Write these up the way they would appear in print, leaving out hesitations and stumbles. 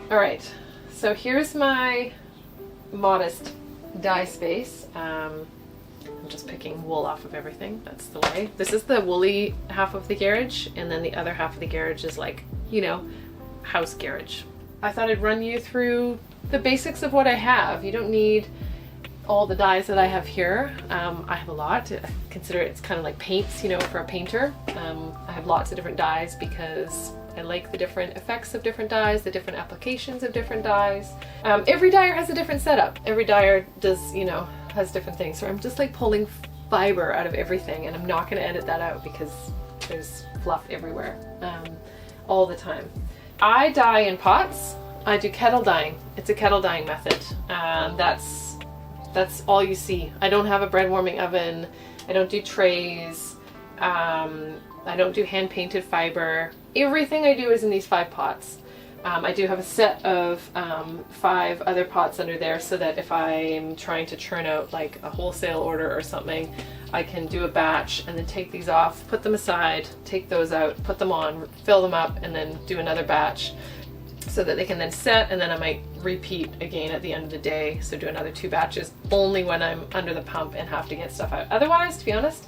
All right, so here's my modest dye space. I'm just picking wool off of everything. That's the way. This is the woolly half of the garage, and then the other half of the garage is like, you know, house garage. I thought I'd run you through the basics of what I have. You don't need all the dyes that I have here. I have a lot. I consider it's kind of like paints, you know, for a painter. I have lots of different dyes because I like the different effects of different dyes, the different applications of different dyes. Every dyer has a different setup. Every dyer does, you know, has different things. So I'm just like pulling fiber out of everything, and I'm not going to edit that out because there's fluff everywhere all the time. I dye in pots. I do kettle dyeing. It's a kettle dyeing method. That's all you see. I don't have a bread warming oven. I don't do trays. I don't do hand painted fiber. Everything I do is in these 5 pots. I do have a set of 5 other pots under there so that if I'm trying to churn out like a wholesale order or something, I can do a batch and then take these off, put them aside, take those out, put them on, fill them up, and then do another batch so that they can then set, and then I might repeat again at the end of the day. So do another 2 batches only when I'm under the pump and have to get stuff out. Otherwise, to be honest,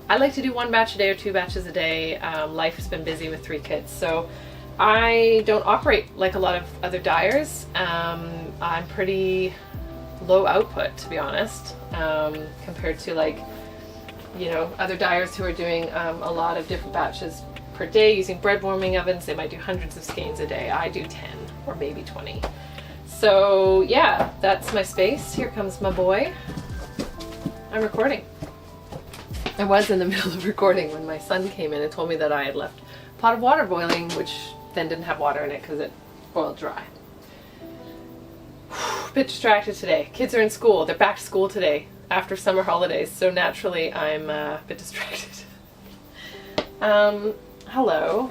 I like to do 1 batch a day or 2 batches a day. Life has been busy with 3 kids, so I don't operate like a lot of other dyers. I'm pretty low output, to be honest, compared to like, you know, other dyers who are doing a lot of different batches per day using bread warming ovens. They might do hundreds of skeins a day. I do 10 or maybe 20. So yeah, that's my space. Here comes my boy. I'm recording. I was in the middle of recording when my son came in and told me that I had left a pot of water boiling, which then didn't have water in it because it boiled dry. Bit distracted today. Kids are in school. They're back to school today after summer holidays, so naturally I'm a bit distracted. Hello.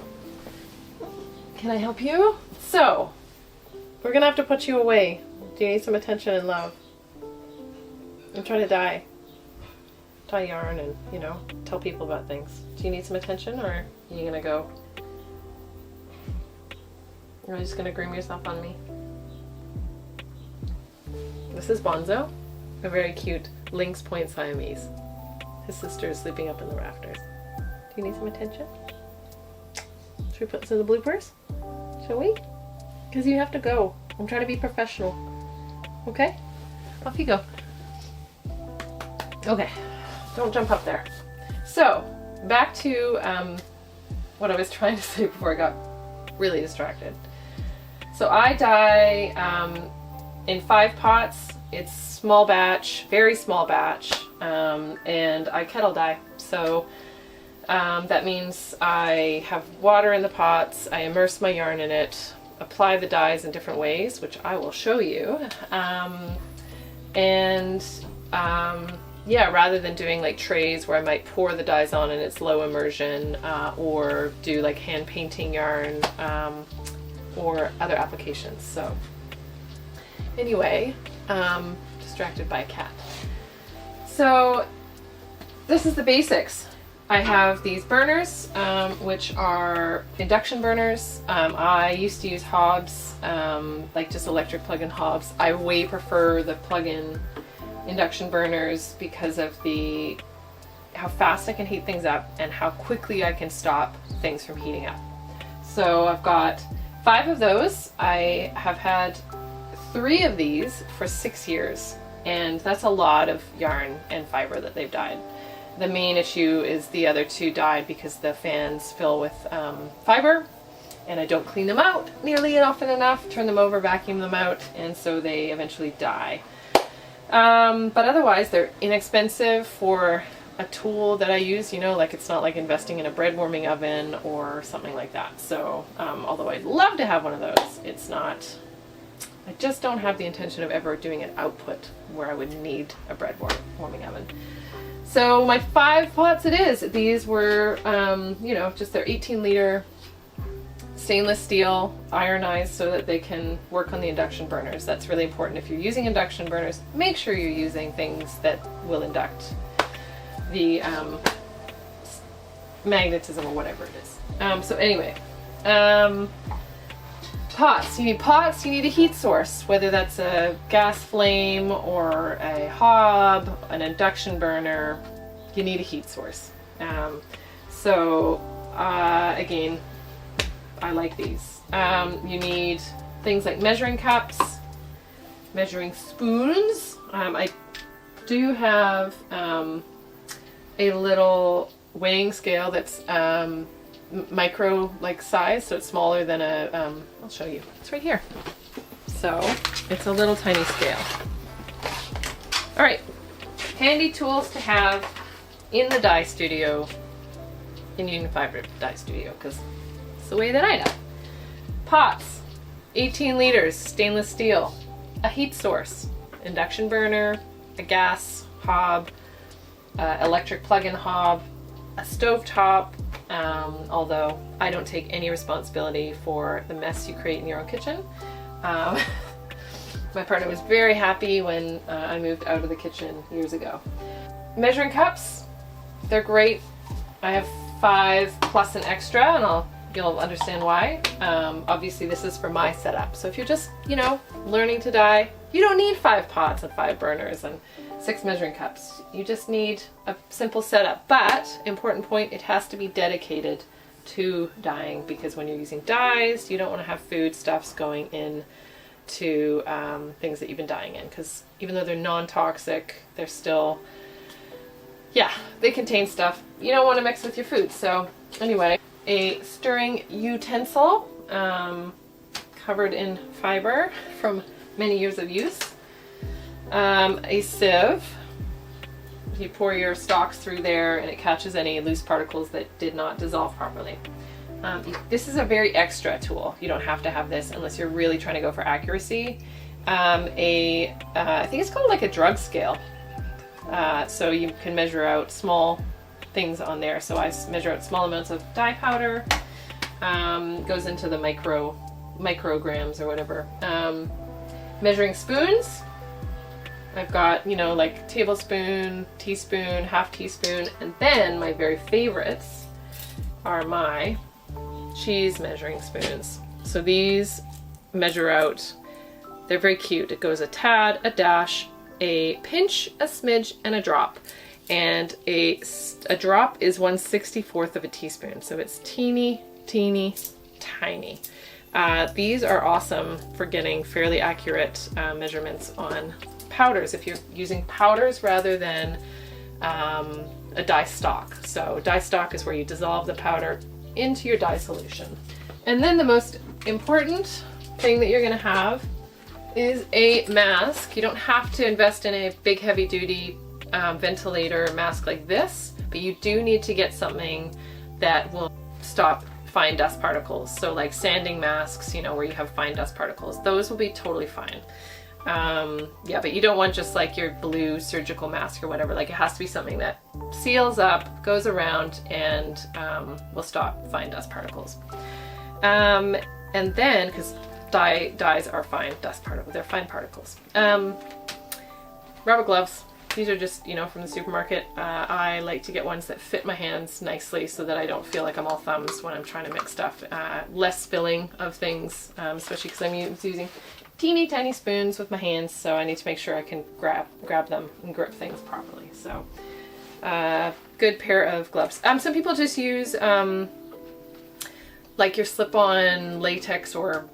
Can I help you? So, we're gonna have to put you away. Do you need some attention and love? I'm trying to dye yarn and, you know, tell people about things. Do you need some attention, or are you gonna go? Are you just gonna groom yourself on me? This is Bonzo, a very cute lynx point Siamese. His sister is sleeping up in the rafters. Do you need some attention? Should we put this in the bloopers? Shall we? Because you have to go. I'm trying to be professional. Okay? Off you go. Okay. Don't jump up there. So, back to what I was trying to say before I got really distracted. So I dye in 5 pots. It's small batch, very small batch, and I kettle dye. So that means I have water in the pots, I immerse my yarn in it, apply the dyes in different ways, which I will show you, yeah, rather than doing like trays where I might pour the dyes on and it's low immersion, or do like hand painting yarn, or other applications. So anyway, distracted by a cat. So this is the basics. I have these burners, which are induction burners. I used to use hobs, like just electric plug-in hobs. I way prefer the plug-in induction burners because of how fast I can heat things up and how quickly I can stop things from heating up. So I've got 5 of those. I have had 3 of these for 6 years, and that's a lot of yarn and fiber that they've dyed. The main issue is the other 2 died because the fans fill with fiber, and I don't clean them out nearly often enough, turn them over, vacuum them out, and so they eventually die. But otherwise they're inexpensive for a tool that I use, you know, like it's not like investing in a bread warming oven or something like that. So although I'd love to have one of those, it's not, I just don't have the intention of ever doing an output where I would need a bread warming oven. So my 5 pots it is. These were, you know, just their 18-liter stainless steel, ironized so that they can work on the induction burners. That's really important. If you're using induction burners, make sure you're using things that will induct the magnetism or whatever it is. So anyway, Pots. You need pots, you need a heat source, whether that's a gas flame or a hob, an induction burner, you need a heat source. Again, I like these. You need things like measuring cups, measuring spoons. I do have a little weighing scale that's micro like size, so it's smaller than a, I'll show you, it's right here. So it's a little tiny scale. All right, handy tools to have in the dye studio, in Union Fibre dye studio, because it's the way that I dye. Pots, 18 liters, stainless steel, a heat source, induction burner, a gas hob, electric plug-in hob, a stovetop, although I don't take any responsibility for the mess you create in your own kitchen. My partner was very happy when I moved out of the kitchen years ago. Measuring cups, they're great. I have 5 plus an extra, and you'll understand why. Obviously this is for my setup. So if you're just, learning to dye, you don't need 5 pots and 5 burners and 6 measuring cups. You just need a simple setup. But, important point, it has to be dedicated to dyeing, because when you're using dyes, you don't want to have foodstuffs going in to things that you've been dyeing in, because even though they're non-toxic, they're still, they contain stuff you don't want to mix with your food. So anyway, a stirring utensil covered in fiber from many years of use, a sieve. You pour your stalks through there and it catches any loose particles that did not dissolve properly. This is a very extra tool. You don't have to have this unless you're really trying to go for accuracy. I think it's called like a drug scale. So you can measure out small things on there. So I measure out small amounts of dye powder, goes into the micrograms or whatever. Measuring spoons. I've got, like tablespoon, teaspoon, half teaspoon, and then my very favorites are my cheese measuring spoons. So these measure out, they're very cute. It goes a tad, a dash, a pinch, a smidge, and a drop. And a drop is 1/64 of a teaspoon. So it's teeny, teeny, tiny. These are awesome for getting fairly accurate measurements on powders, if you're using powders rather than a dye stock. So dye stock is where you dissolve the powder into your dye solution. And then the most important thing that you're going to have is a mask. You don't have to invest in a big heavy duty ventilator mask like this, but you do need to get something that will stop fine dust particles. So like sanding masks, where you have fine dust particles, those will be totally fine. But you don't want just like your blue surgical mask or whatever. Like, it has to be something that seals up, goes around, and will stop fine dust particles. And then, because dyes are fine dust particles, they're fine particles. Rubber gloves. These are just, from the supermarket. I like to get ones that fit my hands nicely so that I don't feel like I'm all thumbs when I'm trying to mix stuff. Less spilling of things, especially because I'm using teeny tiny spoons with my hands, so I need to make sure I can grab them and grip things properly. So good pair of gloves. Some people just use like your slip-on latex or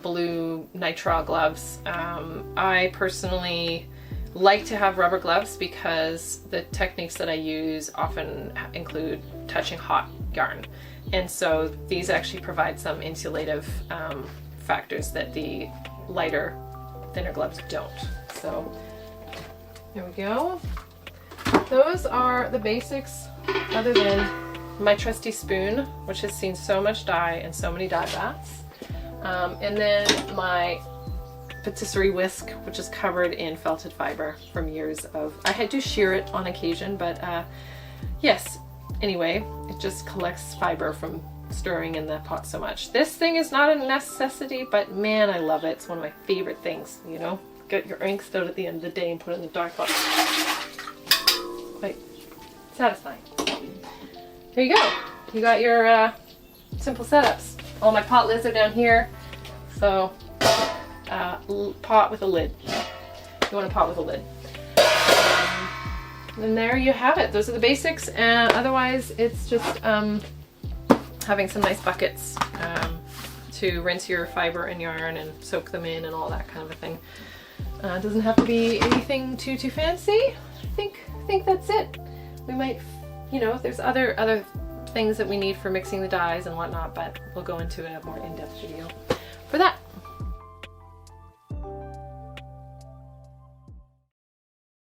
blue nitrile gloves. I personally like to have rubber gloves because the techniques that I use often include touching hot yarn, and so these actually provide some insulative factors that the lighter, thinner gloves don't. So there we go. Those are the basics, other than my trusty spoon, which has seen so much dye and so many dye baths. And then my patisserie whisk, which is covered in felted fiber from years of, I do shear it on occasion, but yes, anyway, it just collects fiber from stirring in the pot so much. This thing is not a necessity, but man, I love it. It's one of my favorite things, Get your ink out at the end of the day and put it in the dye pot. Quite satisfying. There you go. You got your simple setups. All my pot lids are down here. So pot with a lid. You want a pot with a lid. And there you have it. Those are the basics. And otherwise, it's just having some nice buckets to rinse your fiber and yarn and soak them in and all that kind of a thing. It doesn't have to be anything too fancy. I think that's it. We might, you know, there's other things that we need for mixing the dyes and whatnot, but we'll go into a more in-depth video for that.